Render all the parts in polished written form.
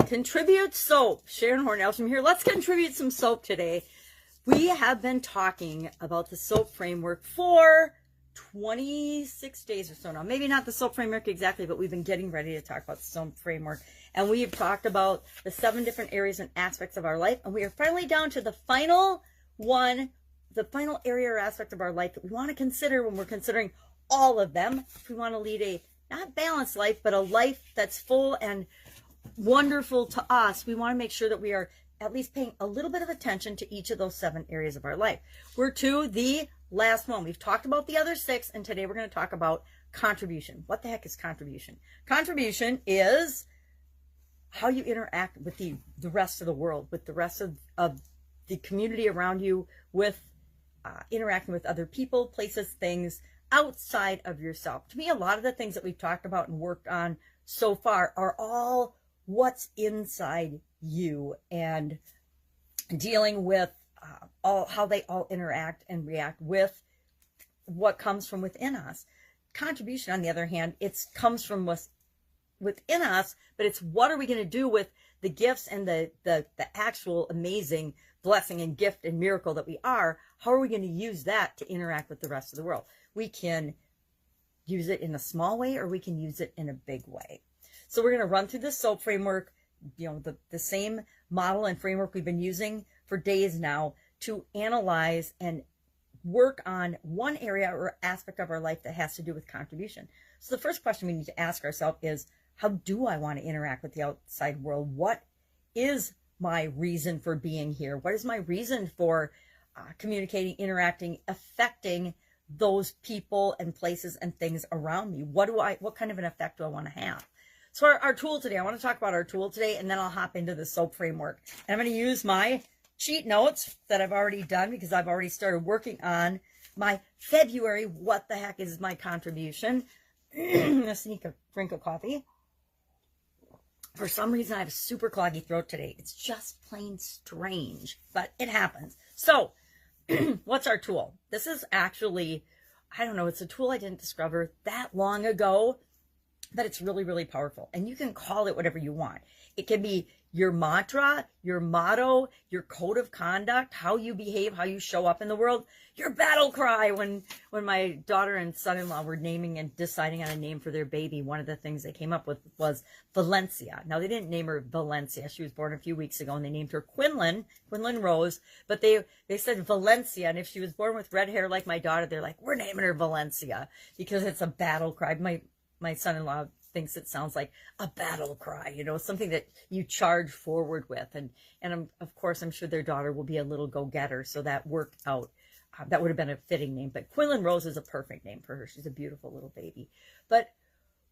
Contribute soap. Sharon Horne-Ellstrom here. Let's contribute some soap today. We have been talking about the soap framework for 26 days or so now. Maybe not the soap framework exactly, but we've been getting ready to talk about the soap framework. And we've talked about the 7 different areas and aspects of our life. And we are finally down to the final one, the final area or aspect of our life that we want to consider when we're considering all of them. If we want to lead a not balanced life, but a life that's full and wonderful to us, we want to make sure that we are at least paying a little bit of attention to each of those 7 areas of our life. We're to the last one. We've talked about the other 6, and today we're going to talk about contribution. What the heck is contribution? Contribution is how you interact with the rest of the world, with the rest of the community around you, with interacting with other people, places, things outside of yourself. To me, a lot of the things that we've talked about and worked on so far are all what's inside you and dealing with all how they all interact and react with what comes from within us. Contribution, on the other hand, it comes from within us, but it's what are we going to do with the gifts and the actual amazing blessing and gift and miracle that we are. How are we going to use that to interact with the rest of the world? We can use it in a small way, or we can use it in a big way. So we're going to run through the SOAP framework, the same model and framework we've been using for days now to analyze and work on one area or aspect of our life that has to do with contribution. So the first question we need to ask ourselves is, how do I want to interact with the outside world? What is my reason for being here? What is my reason for communicating, interacting, affecting those people and places and things around me? What kind of an effect do I want to have? So our tool today, I want to talk about our tool today, and then I'll hop into the SOAP framework. And I'm going to use my cheat notes that I've already done because I've already started working on my February, what the heck is my contribution? I'm going to sneak a drink of coffee. For some reason, I have a super cloggy throat today. It's just plain strange, but it happens. So what's our tool? This is actually, I don't know, it's a tool I didn't discover that long ago, but it's really, really powerful. And you can call it whatever you want. It can be your mantra, your motto, your code of conduct, how you behave, how you show up in the world, your battle cry. When my daughter and son-in-law were naming and deciding on a name for their baby, one of the things they came up with was Valencia. Now, they didn't name her Valencia. She was born a few weeks ago, and they named her Quinlan Rose, but they said Valencia. And if she was born with red hair like my daughter, they're like, we're naming her Valencia because it's a battle cry. My son-in-law thinks it sounds like a battle cry, something that you charge forward with. And of course, I'm sure their daughter will be a little go-getter, so that worked out. That would have been a fitting name, but Quinlan Rose is a perfect name for her. She's a beautiful little baby. But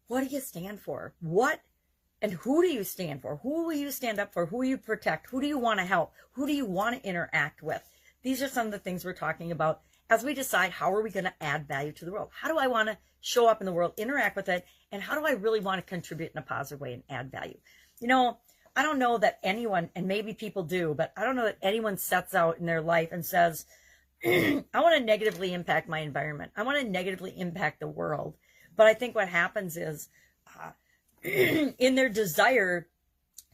what do you stand for? What and who do you stand for? Who will you stand up for? Who will you protect? Who do you want to help? Who do you want to interact with? These are some of the things we're talking about as we decide how are we going to add value to the world. How do I want to show up in the world, interact with it, and how do I really want to contribute in a positive way and add value? I don't know that anyone, and maybe people do, but I don't know that anyone sets out in their life and says, I want to negatively impact my environment. I want to negatively impact the world. But I think what happens is in their desire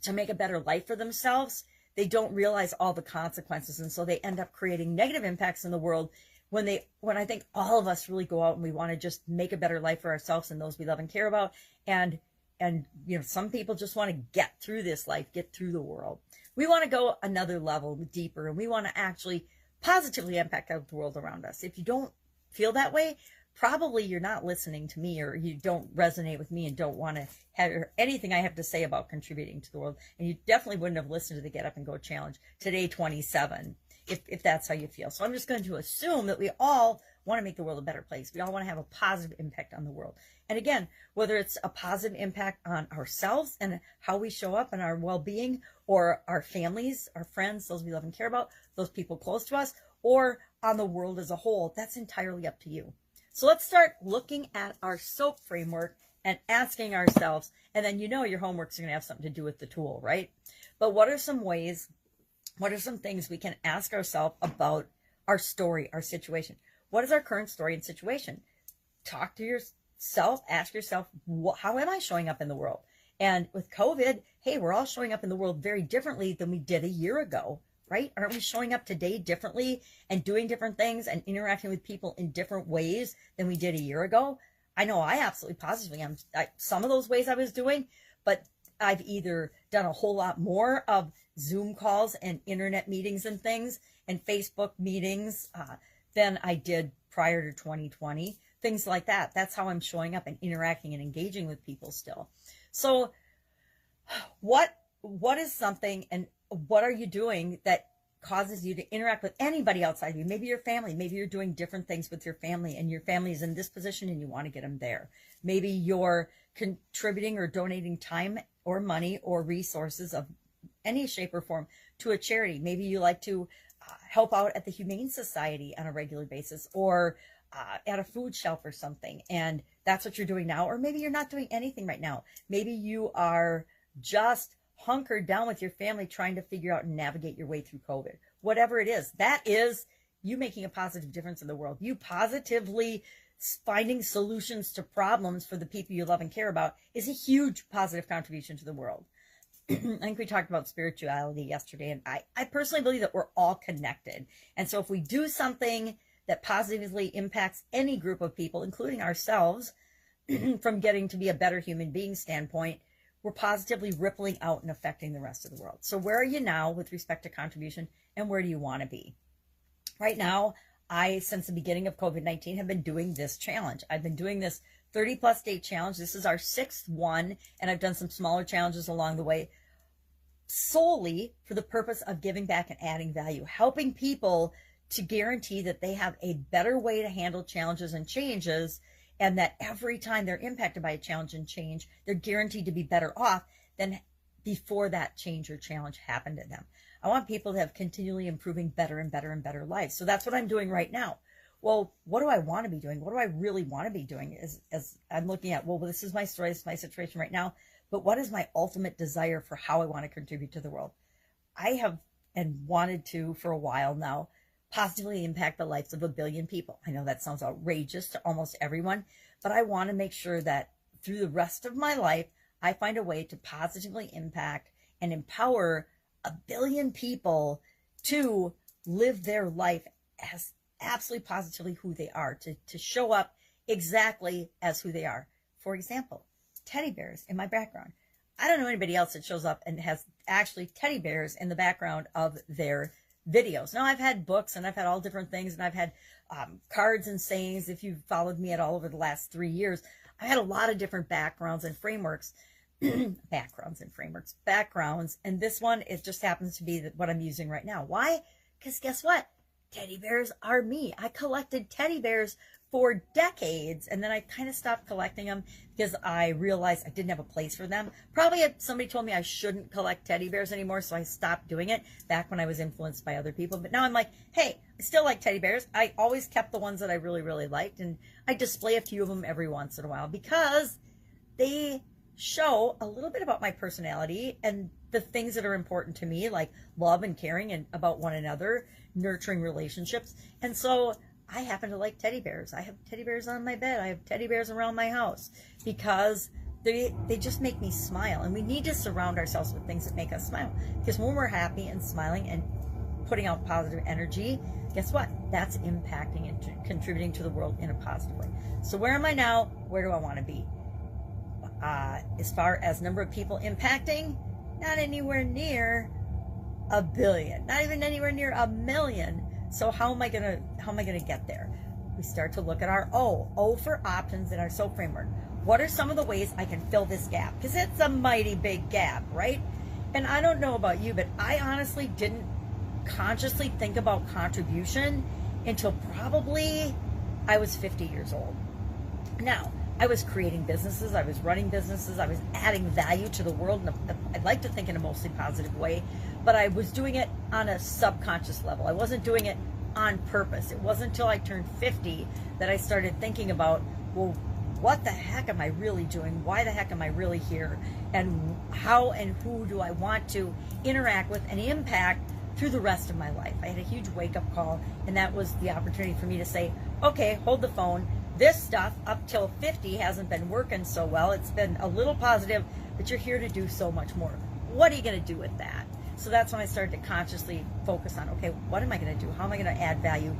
to make a better life for themselves, they don't realize all the consequences. And so they end up creating negative impacts in the world when I think all of us really go out and we want to just make a better life for ourselves and those we love and care about. And some people just want to get through this life, get through the world. We want to go another level deeper, and we want to actually positively impact out the world around us. If you don't feel that way, probably you're not listening to me, or you don't resonate with me and don't want to have anything I have to say about contributing to the world. And you definitely wouldn't have listened to the Get Up and Go Challenge today, 27, if that's how you feel. So I'm just going to assume that we all want to make the world a better place. We all want to have a positive impact on the world. And again, whether it's a positive impact on ourselves and how we show up and our well-being, or our families, our friends, those we love and care about, those people close to us, or on the world as a whole, that's entirely up to you. So let's start looking at our SOAP framework and asking ourselves, and then your homework's going to have something to do with the tool, right? But what are some things we can ask ourselves about our story, our situation? What is our current story and situation? Talk to yourself, ask yourself, how am I showing up in the world? And with COVID, hey, we're all showing up in the world very differently than we did a year ago, right? Aren't we showing up today differently and doing different things and interacting with people in different ways than we did a year ago? I know I absolutely positively am. Some of those ways I was doing, but I've either done a whole lot more of Zoom calls and internet meetings and things and Facebook meetings than I did prior to 2020, things like that. That's how I'm showing up and interacting and engaging with people still. So what is something and what are you doing that causes you to interact with anybody outside of you? Maybe your family, maybe you're doing different things with your family and your family is in this position and you want to get them there. Maybe you're contributing or donating time or money or resources of any shape or form to a charity. Maybe you like to help out at the Humane Society on a regular basis or at a food shelf or something. And that's what you're doing now. Or maybe you're not doing anything right now. Maybe you are just hunkered down with your family trying to figure out and navigate your way through COVID. Whatever it is, that is you making a positive difference in the world. You positively finding solutions to problems for the people you love and care about is a huge positive contribution to the world. I think we talked about spirituality yesterday, and I personally believe that we're all connected. And so if we do something that positively impacts any group of people, including ourselves, from getting to be a better human being standpoint, we're positively rippling out and affecting the rest of the world. So where are you now with respect to contribution, and where do you want to be? Right now, I, since the beginning of COVID-19, have been doing this challenge. I've been doing this 30-plus day challenge. This is our 6th one, and I've done some smaller challenges along the way, solely for the purpose of giving back and adding value, helping people to guarantee that they have a better way to handle challenges and changes, and that every time they're impacted by a challenge and change, they're guaranteed to be better off than before that change or challenge happened to them. I want people to have continually improving better and better and better lives. So that's what I'm doing right now. Well, what do I want to be doing? What do I really want to be doing? As I'm looking at, well, this is my story, this is my situation right now, but what is my ultimate desire for how I want to contribute to the world? I have and wanted to for a while now positively impact the lives of 1 billion people. I know that sounds outrageous to almost everyone, but I want to make sure that through the rest of my life, I find a way to positively impact and empower 1 billion people to live their life as absolutely positively who they are, to show up exactly as who they are. For example, teddy bears in my background. I don't know anybody else that shows up and has actually teddy bears in the background of their videos. Now, I've had books and I've had all different things, and I've had cards and sayings. If you've followed me at all over the last 3 years, I've had a lot of different backgrounds and frameworks. backgrounds. And this one, it just happens to be what I'm using right now. Why? Because guess what? Teddy bears are me. I collected teddy bears for decades, and then I kind of stopped collecting them because I realized I didn't have a place for them. Probably somebody told me I shouldn't collect teddy bears anymore, so I stopped doing it back when I was influenced by other people. But now I'm like, hey, I still like teddy bears. I always kept the ones that I really, really liked, and I display a few of them every once in a while because they show a little bit about my personality and the things that are important to me, like love and caring and about one another, nurturing relationships. And so I happen to like teddy bears. I have teddy bears on my bed. I have teddy bears around my house because they just make me smile. And we need to surround ourselves with things that make us smile, because when we're happy and smiling and putting out positive energy, guess what? That's impacting and contributing to the world in a positive way. So where am I now? Where do I want to be? As far as number of people impacting, not anywhere near 1 billion, not even anywhere near 1 million. So how am I gonna get there? We start to look at our O for options in our SOAP framework. What are some of the ways I can fill this gap? Because it's a mighty big gap, right? And I don't know about you, but I honestly didn't consciously think about contribution until probably I was 50 years old. Now, I was creating businesses, I was running businesses, I was adding value to the world, I'd like to think in a mostly positive way, but I was doing it on a subconscious level. I wasn't doing it on purpose. It wasn't until I turned 50 that I started thinking about, well, what the heck am I really doing? Why the heck am I really here? And how and who do I want to interact with and impact through the rest of my life? I had a huge wake-up call, and that was the opportunity for me to say, okay, hold the phone. this stuff up till 50 hasn't been working so well. It's been a little positive, but you're here to do so much more. What are you going to do with that? So that's when I started to consciously focus on, okay, what am I going to do? How am I going to add value?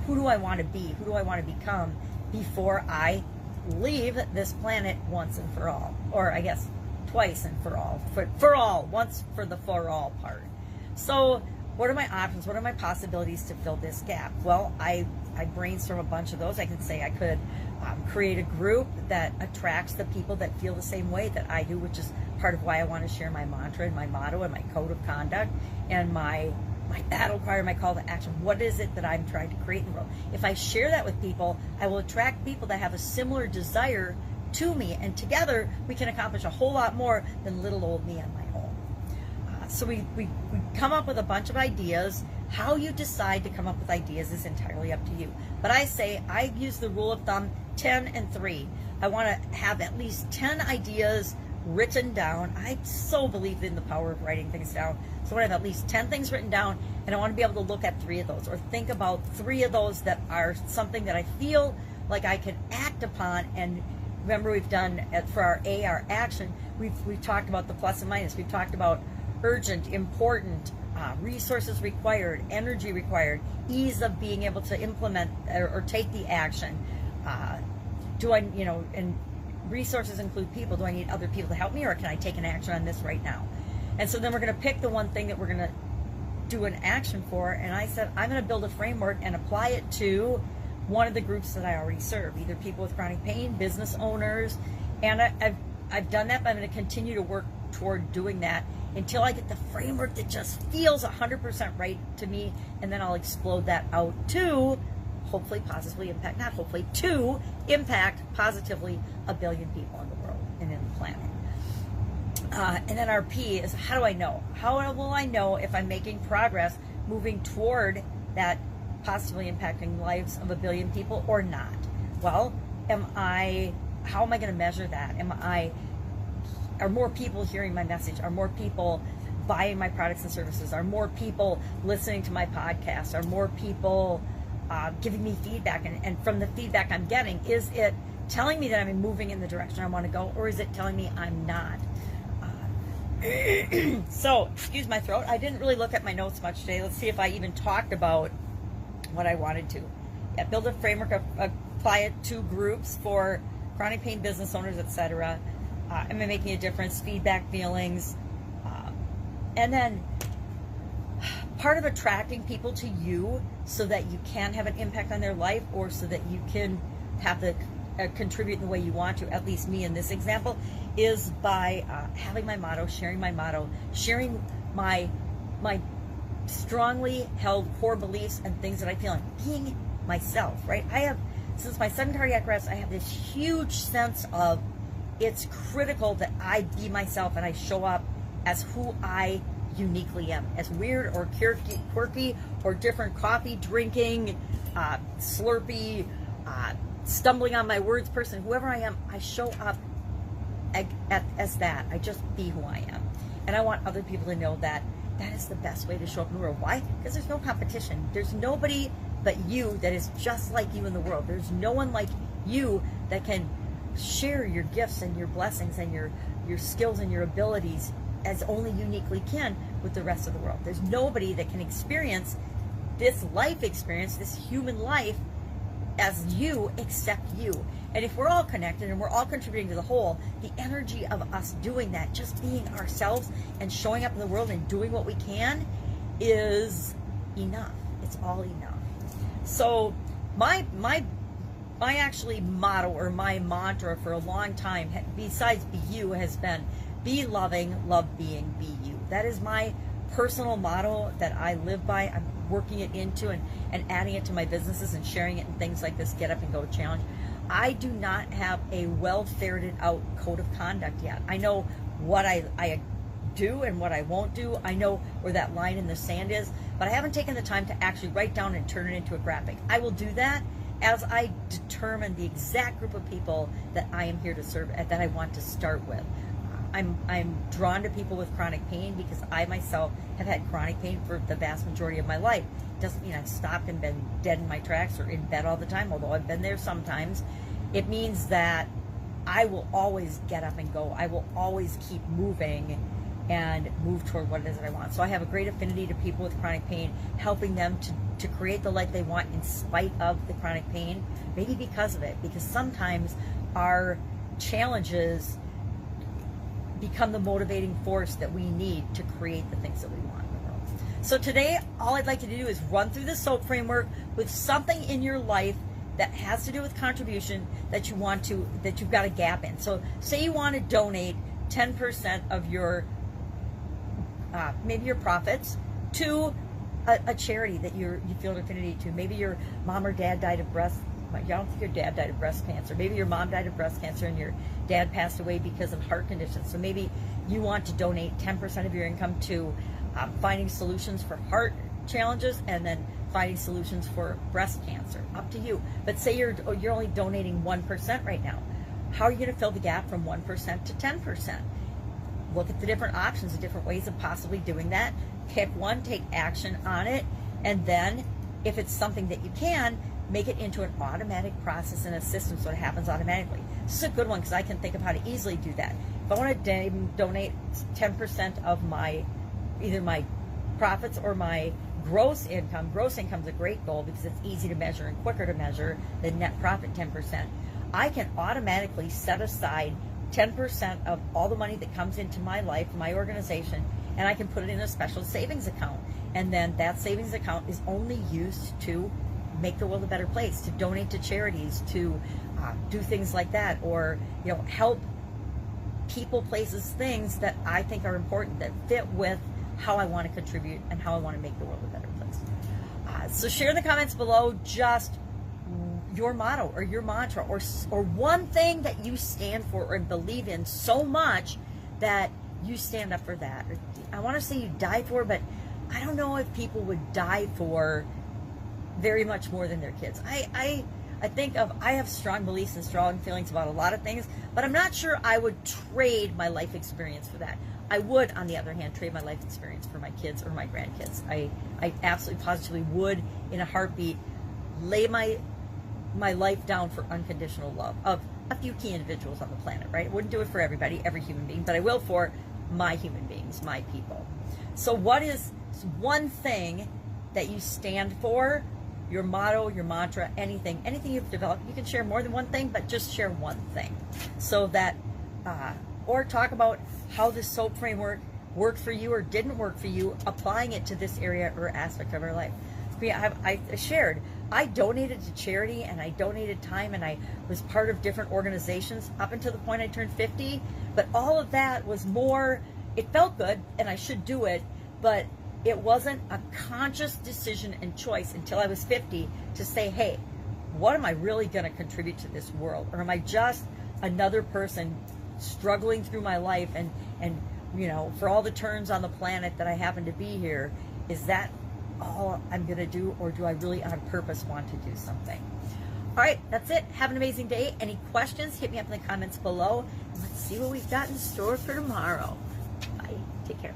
Who do I want to be? Who do I want to become before I leave this planet once and for all? Or I guess twice and for all. For all. Once for the for all part. So what are my options? What are my possibilities to fill this gap? Well, I brainstorm a bunch of those. I can say I could create a group that attracts the people that feel the same way that I do, which is part of why I want to share my mantra and my motto and my code of conduct and my battle cry, my call to action. What is it that I'm trying to create in the world? If I share that with people, I will attract people that have a similar desire to me, and together we can accomplish a whole lot more than little old me on my own. So we come up with a bunch of ideas. How you decide to come up with ideas is entirely up to you. But I say I use the rule of thumb 10 and 3. I want to have at least 10 ideas written down. I so believe in the power of writing things down. So I want to have at least 10 things written down, and I want to be able to look at 3 of those, or think about 3 of those that are something that I feel like I can act upon. And remember, we've done for our A, our action, we've talked about the plus and minus. We've talked about urgent, important, resources required, energy required, ease of being able to implement or take the action. Do I, and resources include people. Do I need other people to help me, or can I take an action on this right now? And so then we're going to pick the one thing that we're going to do an action for. And I said, I'm going to build a framework and apply it to one of the groups that I already serve, either people with chronic pain, business owners. And I've done that, but I'm going to continue to work toward doing that until I get the framework that just feels 100% right to me. And then I'll explode that out to hopefully positively impact, not hopefully, to impact positively 1 billion people in the world and in the planet. And then our P is, how do I know? How will I know if I'm making progress moving toward that positively impacting lives of 1 billion people or not? Well, how am I going to measure that? Are more people hearing my message? Are more people buying my products and services? Are more people listening to my podcast? Are more people giving me feedback? And from the feedback I'm getting, is it telling me that I'm moving in the direction I want to go, or is it telling me I'm not? So, excuse my throat. I didn't really look at my notes much today. Let's see if I even talked about what I wanted to. Yeah, build a framework, apply it to groups for chronic pain business owners, etc. Am I making a difference? Feedback, feelings. And then part of attracting people to you so that you can have an impact on their life, or so that you can have the contribute in the way you want to, at least me in this example, is by having my motto, sharing my strongly held core beliefs and things that I feel, and being myself, right? I have, since my sudden cardiac arrest, I have this huge sense of it's critical that I be myself and I show up as who I uniquely am. As weird or quirky or different coffee drinking, slurpy, stumbling on my words person, whoever I am, I show up as that. I just be who I am. And I want other people to know that that is the best way to show up in the world. Why? Because there's no competition. There's nobody but you that is just like you in the world. There's no one like you that can share your gifts and your blessings and your skills and your abilities as only uniquely can with the rest of the world. There's nobody that can experience this life experience, this human life, as you except you. And if we're all connected and we're all contributing to the whole, the energy of us doing that, just being ourselves and showing up in the world and doing what we can, is enough. It's all enough. So my actually motto, or my mantra for a long time, besides be you, has been be loving, love being, be you. That is my personal motto that I live by. I'm working it into and adding it to my businesses and sharing it in things like this Get Up and Go challenge. I do not have a well ferreted out code of conduct yet. I know what I do and what I won't do. I know where that line in the sand is, but I haven't taken the time to actually write down and turn it into a graphic. I will do that as I determine the exact group of people that I am here to serve, that I want to start with. I'm drawn to people with chronic pain because I myself have had chronic pain for the vast majority of my life. It doesn't mean I've stopped and been dead in my tracks or in bed all the time, although I've been there sometimes. It means that I will always get up and go. I will always keep moving and move toward what it is that I want. So I have a great affinity to people with chronic pain, helping them to create the life they want in spite of the chronic pain, maybe because of it, because sometimes our challenges become the motivating force that we need to create the things that we want in the world. So today, all I'd like to do is run through the SOAP framework with something in your life that has to do with contribution that you've got a gap in. So say you want to donate 10% of your maybe your profits to a charity that you feel an affinity to. Maybe your mom or dad died of breast. I don't think your dad died of breast cancer. Maybe your mom died of breast cancer and your dad passed away because of heart conditions. So maybe you want to donate 10% of your income to finding solutions for heart challenges and then finding solutions for breast cancer. Up to you. But say you're only donating 1% right now. How are you going to fill the gap from 1% to 10%? Look at the different options, the different ways of possibly doing that. Pick one, take action on it, and then if it's something that you can, make it into an automatic process in a system so it happens automatically. This is a good one because I can think of how to easily do that. If I want to donate 10% of either my profits or my gross income is a great goal because it's easy to measure and quicker to measure than net profit 10%. I can automatically set aside 10% of all the money that comes into my life, my organization, and I can put it in a special savings account. And then that savings account is only used to make the world a better place, to donate to charities, to do things like that, or help people, places, things that I think are important that fit with how I want to contribute and how I want to make the world a better place. So share in the comments below just your motto or your mantra or one thing that you stand for or believe in so much that you stand up for that. I want to say you die for, but I don't know if people would die for very much more than their kids. I have strong beliefs and strong feelings about a lot of things, but I'm not sure I would trade my life experience for that. I would, on the other hand, trade my life experience for my kids or my grandkids. I absolutely positively would, in a heartbeat, lay my life down for unconditional love of a few key individuals on the planet, right? I wouldn't do it for everybody, every human being, but I will for my human beings, my people. So what is one thing that you stand for, your motto, your mantra, anything you've developed? You can share more than one thing, but just share one thing. So that, or talk about how this SOAP framework worked for you or didn't work for you, applying it to this area or aspect of our life. I shared, I donated to charity and I donated time and I was part of different organizations up until the point I turned 50, but all of that was more, it felt good and I should do it, but it wasn't a conscious decision and choice until I was 50 to say, hey, what am I really going to contribute to this world? Or am I just another person struggling through my life and for all the turns on the planet that I happen to be here, is that all I'm going to do, or do I really on purpose want to do something? All right, that's it. Have an amazing day. Any questions, hit me up in the comments below. And let's see what we've got in store for tomorrow. Bye. Take care.